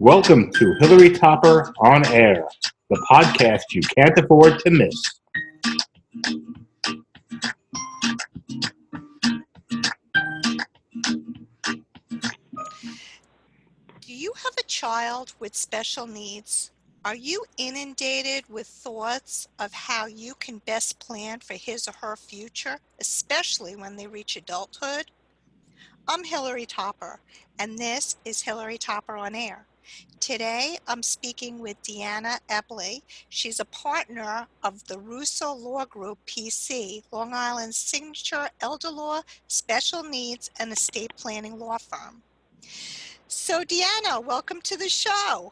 Welcome to Hilary Topper on Air, the podcast you can't afford to miss. Do you have a child with special needs? Are you inundated with thoughts of how you can best plan for his or her future, especially when they reach adulthood? I'm Hilary Topper, and this is Hilary Topper on Air. Today, I'm speaking with Deanna Eble. She's a partner of the Russo Law Group, PC, Long Island's signature elder law, special needs, and estate planning law firm. So, Deanna, welcome to the show.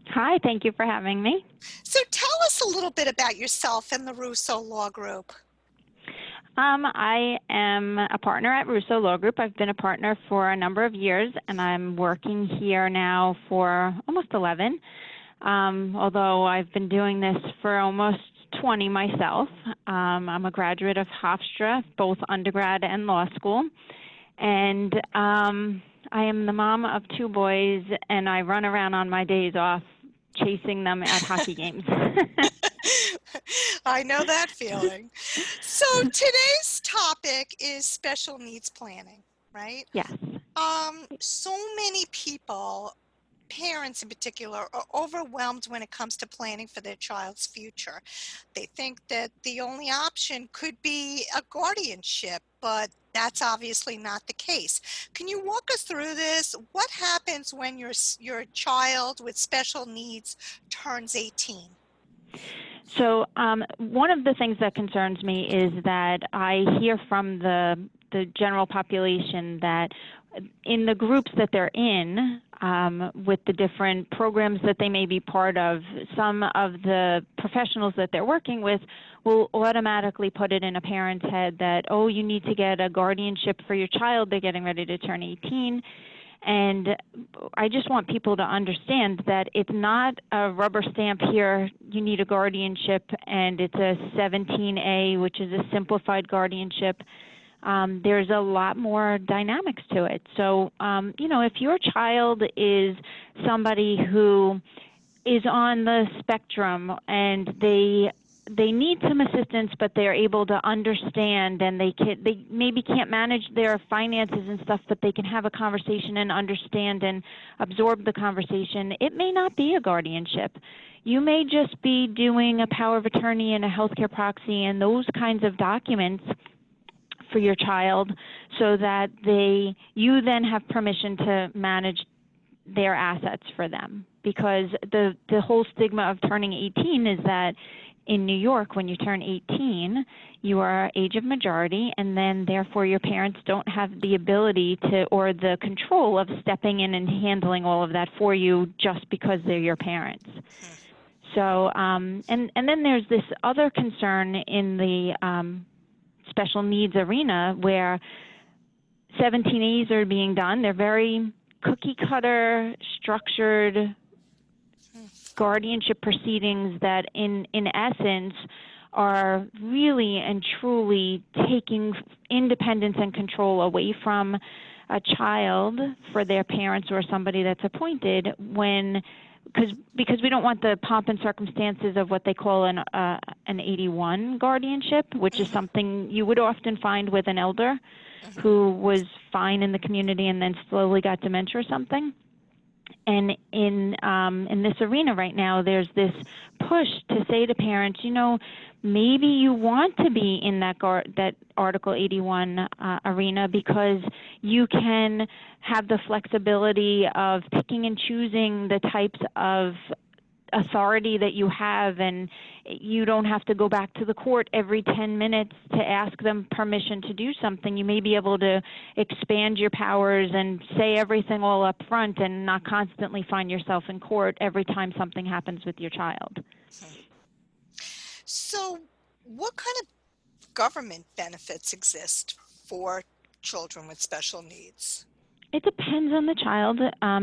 Hi, thank you for having me. So tell us a little bit about yourself and the Russo Law Group. I am a partner at Russo Law Group. I've been a partner for a number of years, and I'm working here now for almost 11, although I've been doing this for almost 20 myself. I'm a graduate of Hofstra, both undergrad and law school, and I am the mom of 2 boys, and I run around on my days off chasing them at hockey games. I know that feeling. So today's topic is special needs planning, right? Yes. So many people, parents in particular, are overwhelmed when it comes to planning for their child's future. They think that the only option could be a guardianship, but that's obviously not the case. Can you walk us through this? What happens when your child with special needs turns 18? So one of the things that concerns me is that I hear from the general population that in the groups that they're in, with the different programs that they may be part of, some of the professionals that they're working with will automatically put it in a parent's head that, oh, you need to get a guardianship for your child. They're getting ready to turn 18. And I just want people to understand that it's not a rubber stamp here, you need a guardianship, and it's a 17A, which is a simplified guardianship. There's a lot more dynamics to it. So, if your child is somebody who is on the spectrum and they need some assistance, but they're able to understand, and they maybe can't manage their finances and stuff, but they can have a conversation and understand and absorb the conversation. It may not be a guardianship. You may just be doing a power of attorney and a healthcare proxy and those kinds of documents for your child so that you then have permission to manage their assets for them. Because the whole stigma of turning 18 is that in New York, when you turn 18, you are age of majority, and then therefore your parents don't have the ability to or the control of stepping in and handling all of that for you just because they're your parents. So, and then there's this other concern in the special needs arena where 17As are being done. They're very cookie-cutter, structured guardianship proceedings that in essence are really and truly taking independence and control away from a child for their parents or somebody that's appointed because we don't want the pomp and circumstances of what they call an 81 guardianship, which is something you would often find with an elder who was fine in the community and then slowly got dementia or something. And in this arena right now, there's this push to say to parents, maybe you want to be in that Article 81 arena because you can have the flexibility of picking and choosing the types of authority that you have, and you don't have to go back to the court every 10 minutes to ask them permission to do something. You may be able to expand your powers and say everything all up front and not constantly find yourself in court every time something happens with your child. So what kind of government benefits exist for children with special needs? It depends on the child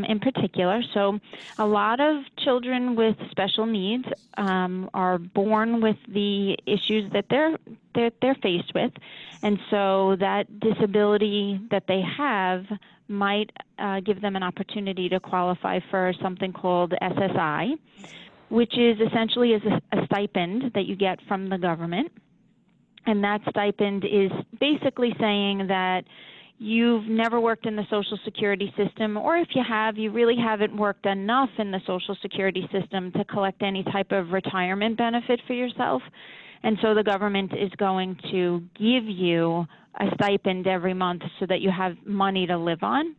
in particular. So a lot of children with special needs are born with the issues that they're they're faced with. And so that disability that they have might give them an opportunity to qualify for something called SSI, which is essentially a stipend that you get from the government. And that stipend is basically saying that you've never worked in the Social Security system, or if you have, you really haven't worked enough in the Social Security system to collect any type of retirement benefit for yourself. And so the government is going to give you a stipend every month so that you have money to live on.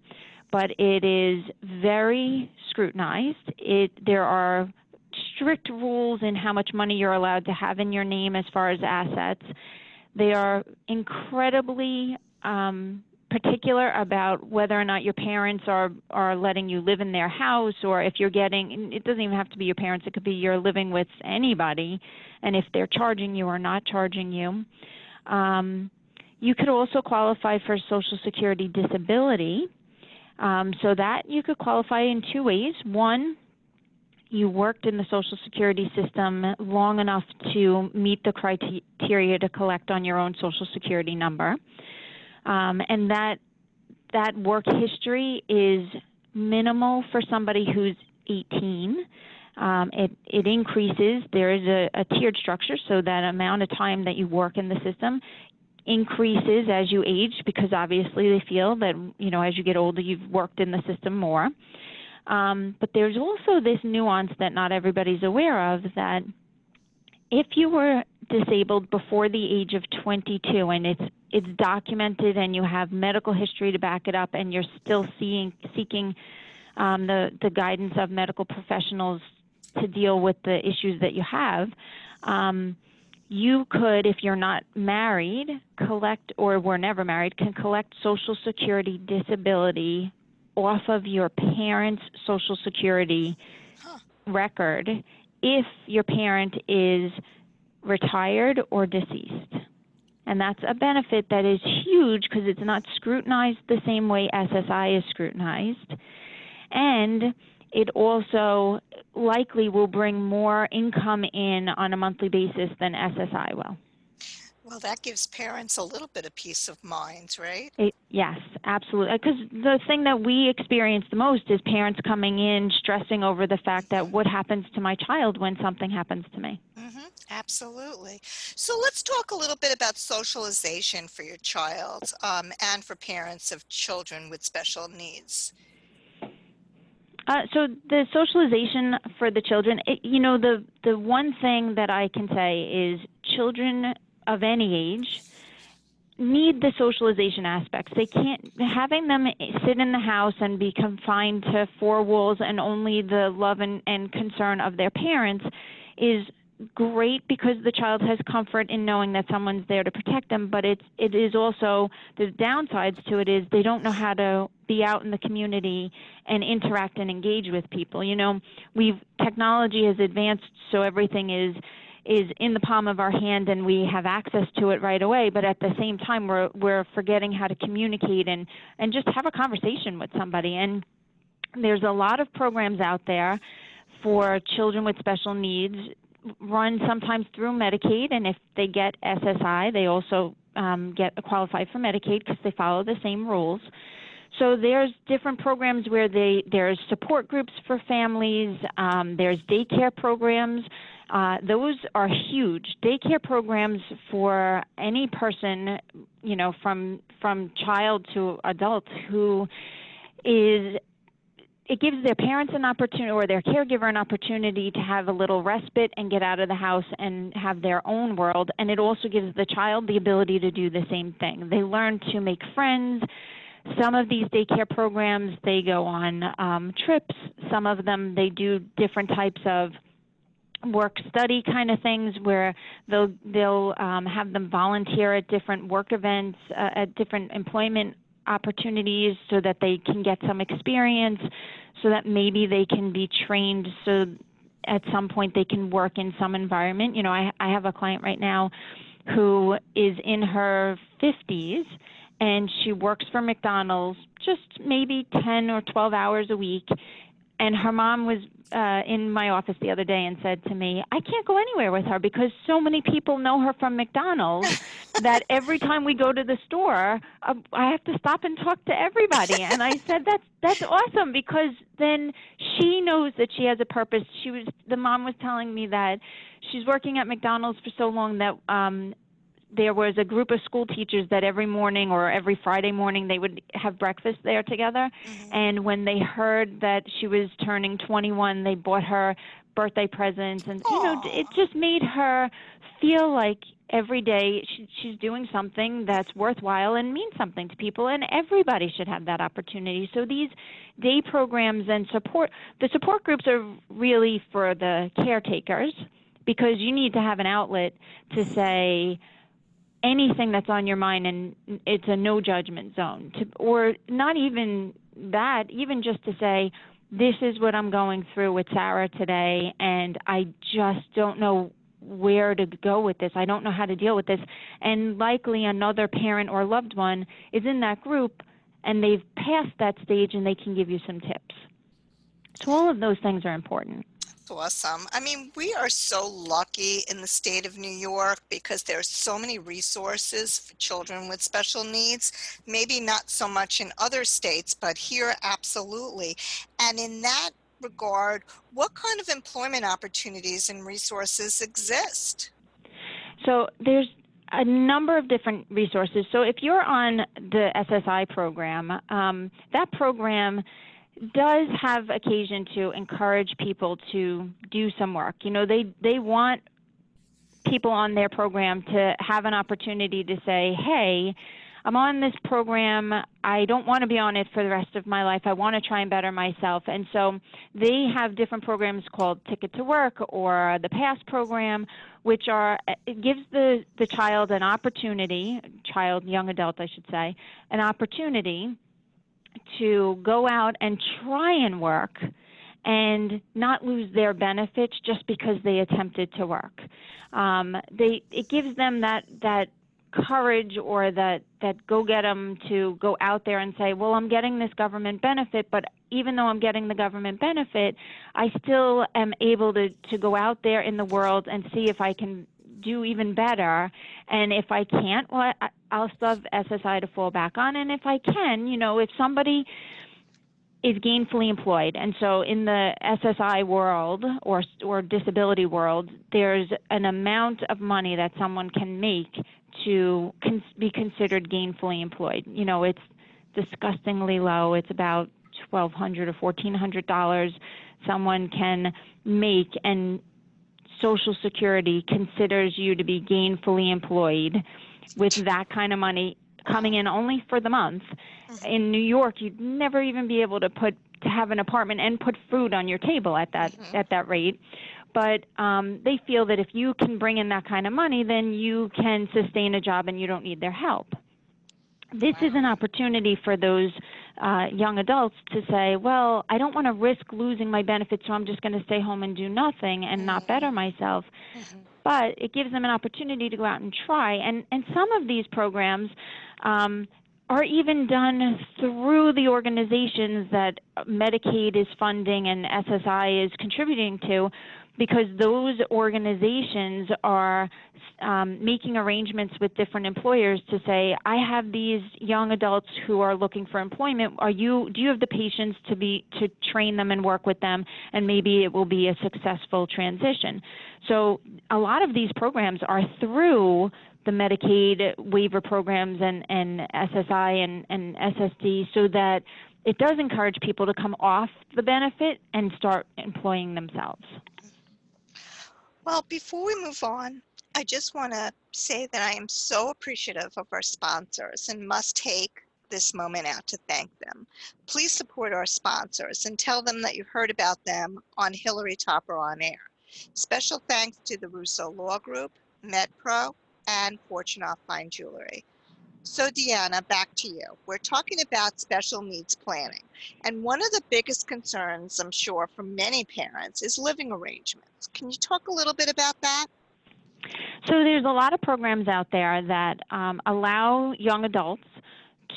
But it is very scrutinized. There are strict rules in how much money you're allowed to have in your name as far as assets. They are incredibly particular about whether or not your parents are letting you live in their house, or if you're getting, it doesn't even have to be your parents, it could be you're living with anybody, and if they're charging you or not charging you. You could also qualify for Social Security disability, so that you could qualify in two ways. One, you worked in the Social Security system long enough to meet the criteria to collect on your own Social Security number. And that work history is minimal for somebody who's 18. It increases. There is a tiered structure, so that amount of time that you work in the system increases as you age, because obviously they feel that, as you get older, you've worked in the system more. But there's also this nuance that not everybody's aware of, that if you were disabled before the age of 22 and it's documented and you have medical history to back it up, and you're still seeking the guidance of medical professionals to deal with the issues that you have, you could, if you're not married, collect, or were never married, can collect Social Security disability off of your parents' Social Security record if your parent is retired or deceased. And that's a benefit that is huge because it's not scrutinized the same way SSI is scrutinized. And it also likely will bring more income in on a monthly basis than SSI will. Well, that gives parents a little bit of peace of mind, right? Yes, absolutely. Because the thing that we experience the most is parents coming in stressing over the fact that what happens to my child when something happens to me. Absolutely. So let's talk a little bit about socialization for your child and for parents of children with special needs. So the socialization for the children, the one thing that I can say is children of any age need the socialization aspects. They can't, having them sit in the house and be confined to four walls and only the love and concern of their parents is great, because the child has comfort in knowing that someone's there to protect them, but it is also, the downsides to it is they don't know how to be out in the community and interact and engage with people. Technology has advanced, so everything is in the palm of our hand and we have access to it right away, but at the same time we're forgetting how to communicate and just have a conversation with somebody. And there's a lot of programs out there for children with special needs, run sometimes through Medicaid, and if they get SSI, they also get qualified for Medicaid because they follow the same rules. So there's different programs where there's support groups for families, there's daycare programs. Those are huge. Daycare programs for any person, from child to adult, who is, it gives their parents an opportunity, or their caregiver an opportunity, to have a little respite and get out of the house and have their own world. And it also gives the child the ability to do the same thing. They learn to make friends. Some of these daycare programs, they go on trips. Some of them, they do different types of work-study kind of things where they'll have them volunteer at different work events, at different employment opportunities, so that they can get some experience, so that maybe they can be trained, so at some point they can work in some environment. I have a client right now who is in her 50s, and she works for McDonald's just maybe 10 or 12 hours a week, And her mom was in my office the other day and said to me, I can't go anywhere with her because so many people know her from McDonald's that every time we go to the store, I have to stop and talk to everybody. And I said, that's awesome, because then she knows that she has a purpose. The mom was telling me that she's working at McDonald's for so long that there was a group of school teachers that every morning or every Friday morning they would have breakfast there together. Mm-hmm. And when they heard that she was turning 21, they bought her birthday presents. And, it just made her feel like every day she's doing something that's worthwhile and means something to people. And everybody should have that opportunity. So these day programs and the support groups are really for the caretakers, because you need to have an outlet to say anything that's on your mind, and it's a no judgment zone, or not even that, even just to say, this is what I'm going through with Sarah today, and I just don't know where to go with this. I don't know how to deal with this. And likely another parent or loved one is in that group, and they've passed that stage, and they can give you some tips. So all of those things are important. Awesome. I mean, we are so lucky in the state of New York because there's so many resources for children with special needs. Maybe not so much in other states, but here absolutely. And in that regard, what kind of employment opportunities and resources exist? So there's a number of different resources. So if you're on the SSI program, that program does have occasion to encourage people to do some work. They want people on their program to have an opportunity to say, hey, I'm on this program. I don't want to be on it for the rest of my life. I want to try and better myself. And so they have different programs called Ticket to Work or the PASS program, which it gives the child an opportunity, young adult, I should say, an opportunity to go out and try and work and not lose their benefits just because they attempted to work. It gives them that courage, or that go get them to go out there and say, well, I'm getting this government benefit, but even though I'm getting the government benefit, I still am able to go out there in the world and see if I can do even better. And if I can't, well, I'll still have SSI to fall back on. And if I can, if somebody is gainfully employed, and so in the SSI world or disability world, there's an amount of money that someone can make to be considered gainfully employed. It's disgustingly low. It's about $1,200 or $1,400 someone can make, and Social Security considers you to be gainfully employed with that kind of money coming in only for the month. In New York, you'd never even be able to have an apartment and put food on your table at that rate. But they feel that if you can bring in that kind of money, then you can sustain a job and you don't need their help. This is an opportunity for those young adults to say, well, I don't want to risk losing my benefits, so I'm just going to stay home and do nothing and not better myself. But it gives them an opportunity to go out and try. And some of these programs are even done through the organizations that Medicaid is funding and SSI is contributing to, because those organizations are making arrangements with different employers to say, I have these young adults who are looking for employment. Do you have the patience to train them and work with them, and maybe it will be a successful transition? So a lot of these programs are through the Medicaid waiver programs and SSI and SSD, so that it does encourage people to come off the benefit and start employing themselves. Well, before we move on, I just want to say that I am so appreciative of our sponsors and must take this moment out to thank them. Please support our sponsors and tell them that you heard about them on Hilary Topper on Air. Special thanks to the Russo Law Group, MedPro, and Fortunoff Fine Jewelry. So Deanna, back to you. We're talking about special needs planning. And one of the biggest concerns, I'm sure, for many parents is living arrangements. Can you talk a little bit about that? So there's a lot of programs out there that allow young adults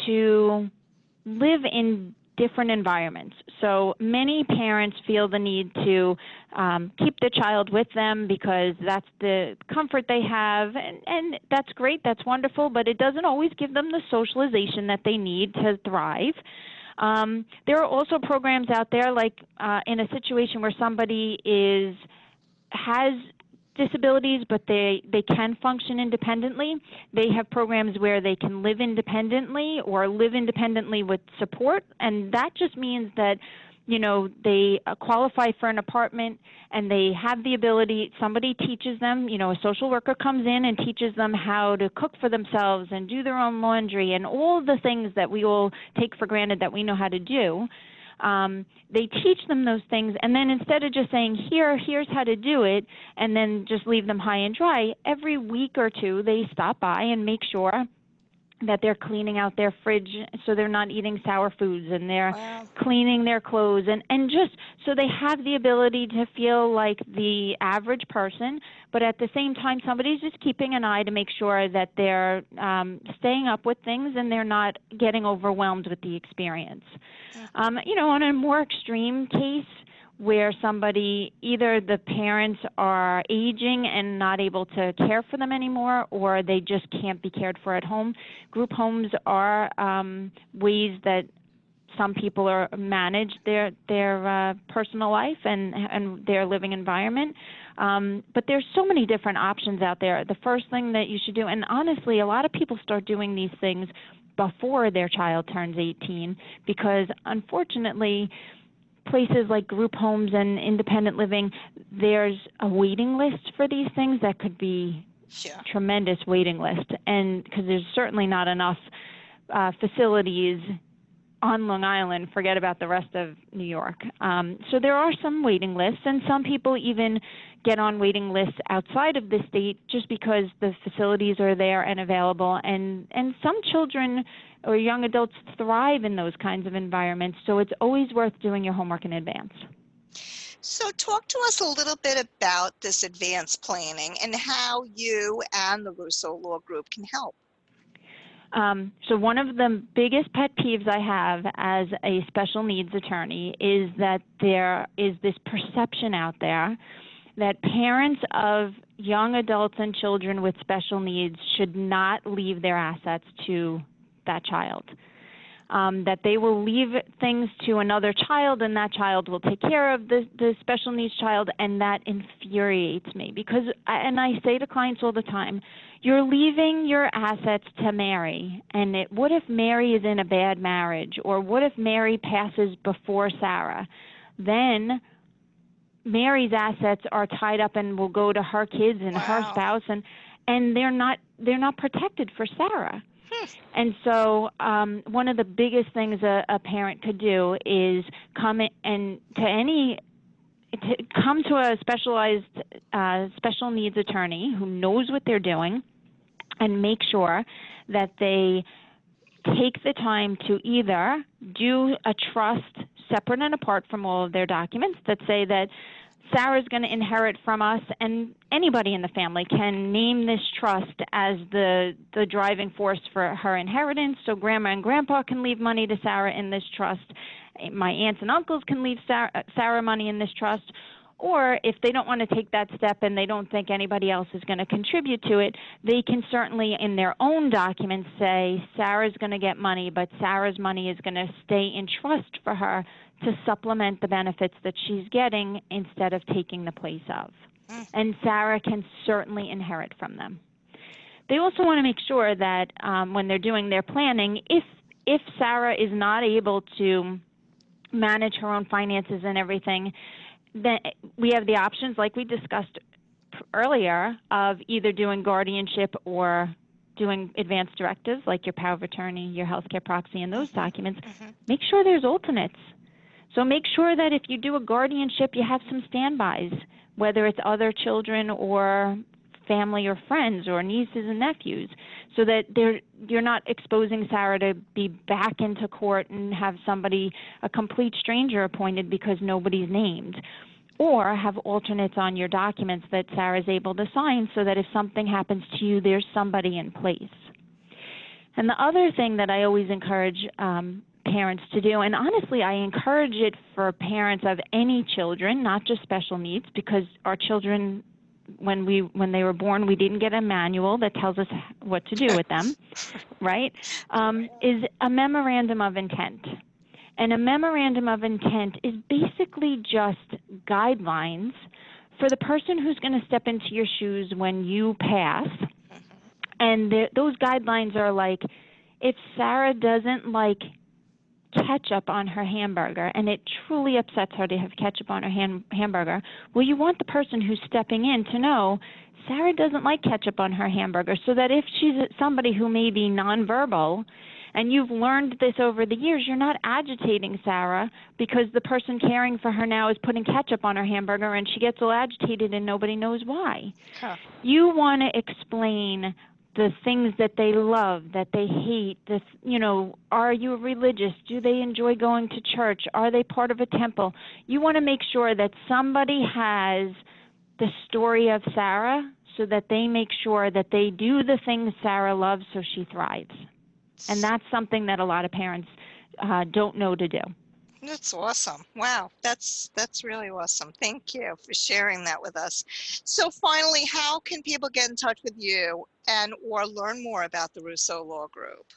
to live in different environments. So many parents feel the need to keep their child with them because that's the comfort they have, and that's great, that's wonderful, but it doesn't always give them the socialization that they need to thrive. There are also programs out there, like in a situation where somebody has disabilities, but they can function independently. They have programs where they can live independently or live independently with support, and that just means that, you know, they qualify for an apartment and they have the ability, somebody teaches them, you know, a social worker comes in and teaches them how to cook for themselves and do their own laundry and all the things that we all take for granted that we know how to do. They teach them those things, and then instead of just saying, here's how to do it, and then just leave them high and dry, every week or two they stop by and make sure that they're cleaning out their fridge so they're not eating sour foods, and they're cleaning their clothes, and just so they have the ability to feel like the average person, but at the same time somebody's just keeping an eye to make sure that they're staying up with things and they're not getting overwhelmed with the experience. You know, on a more extreme case, where somebody, either the parents are aging and not able to care for them anymore, or they just can't be cared for at home. Group homes are ways that some people are manage their personal life and their living environment. But there's so many different options out there. The first thing that you should do, and honestly, a lot of people start doing these things before their child turns 18, because unfortunately, places like group homes and independent living, there's a waiting list for these things that could be tremendous waiting list, and because there's certainly not enough facilities on Long Island, forget about the rest of New York. So there are some waiting lists, and some people even get on waiting lists outside of the state just because the facilities are there and available, and some children or young adults thrive in those kinds of environments, so it's always worth doing your homework in advance. So talk to us a little bit about this advanced planning and how you and the Russo Law Group can help. So one of the biggest pet peeves I have as a special needs attorney is that there is this perception out there that parents of young adults and children with special needs should not leave their assets to that child. That they will leave things to another child and that child will take care of the special needs child, and that infuriates me because, and I say to clients all the time, you're leaving your assets to Mary, and what if Mary is in a bad marriage, or what if Mary passes before Sarah? Then Mary's assets are tied up and will go to her kids and her spouse, and they're not protected for Sarah. And so one of the biggest things a parent could do is come to a specialized special needs attorney who knows what they're doing, and make sure that they take the time to either do a trust separate and apart from all of their documents that say that Sarah's going to inherit from us, and anybody in the family can name this trust as the driving force for her inheritance. So grandma and grandpa can leave money to Sarah in this trust. My aunts and uncles can leave Sarah money in this trust. Or if they don't want to take that step and they don't think anybody else is going to contribute to it, they can certainly in their own documents say Sarah's going to get money, but Sarah's money is going to stay in trust for her to supplement the benefits that she's getting instead of taking the place of. And Sarah can certainly inherit from them. They also want to make sure that when they're doing their planning, if Sarah is not able to manage her own finances and everything, then we have the options, like we discussed earlier, of either doing guardianship or doing advanced directives, like your power of attorney, your healthcare proxy, and those documents. Make sure there's alternates. So make sure that if you do a guardianship, you have some standbys, whether it's other children or family or friends or nieces and nephews, so that you're not exposing Sarah to be back into court and have somebody, a complete stranger, appointed because nobody's named. Or have alternates on your documents that Sarah's able to sign so that if something happens to you, there's somebody in place. And the other thing that I always encourage parents to do. And honestly, I encourage it for parents of any children, not just special needs, because our children, when they were born, we didn't get a manual that tells us what to do with them, right? Is a memorandum of intent. And a memorandum of intent is basically just guidelines for the person who's going to step into your shoes when you pass. And those guidelines are like, if Sarah doesn't like ketchup on her hamburger, and it truly upsets her to have ketchup on her hamburger, well, you want the person who's stepping in to know Sarah doesn't like ketchup on her hamburger, so that if she's somebody who may be nonverbal, and you've learned this over the years, you're not agitating Sarah because the person caring for her now is putting ketchup on her hamburger and she gets all agitated and nobody knows why. Huh. You want to explain the things that they love, that they hate, are you religious? Do they enjoy going to church? Are they part of a temple? You want to make sure that somebody has the story of Sarah so that they make sure that they do the things Sarah loves so she thrives. And that's something that a lot of parents don't know to do. That's awesome. Wow, that's really awesome. Thank you for sharing that with us. So finally, how can people get in touch with you and or learn more about the Russo Law Group?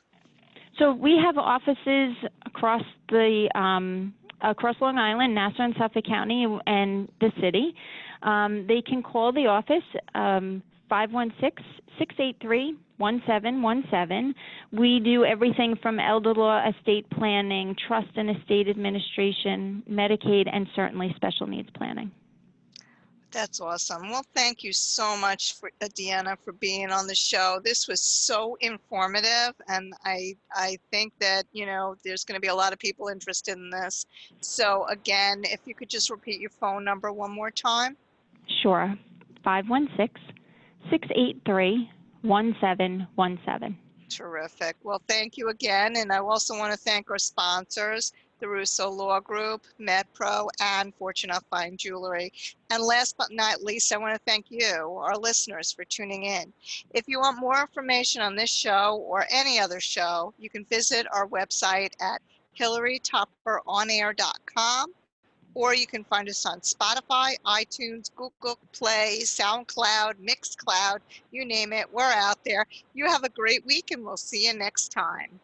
So we have offices across across Long Island, Nassau and Suffolk County, and the city. They can call the office 516-683-1717. We do everything from elder law, estate planning, trust and estate administration, Medicaid, and certainly special needs planning. That's awesome. Well, thank you so much, Deanna, for being on the show. This was so informative, and I think that, there's going to be a lot of people interested in this. So again, if you could just repeat your phone number one more time. Sure. 516-683-1717. Terrific. Well, thank you again. And I also want to thank our sponsors, the Russo Law Group, MedPro, and Fortune Fine Jewelry. And last but not least, I want to thank you, our listeners, for tuning in. If you want more information on this show or any other show, you can visit our website at hilarytopperonair.com. Or you can find us on Spotify, iTunes, Google Play, SoundCloud, Mixcloud, you name it, we're out there. You have a great week, and we'll see you next time.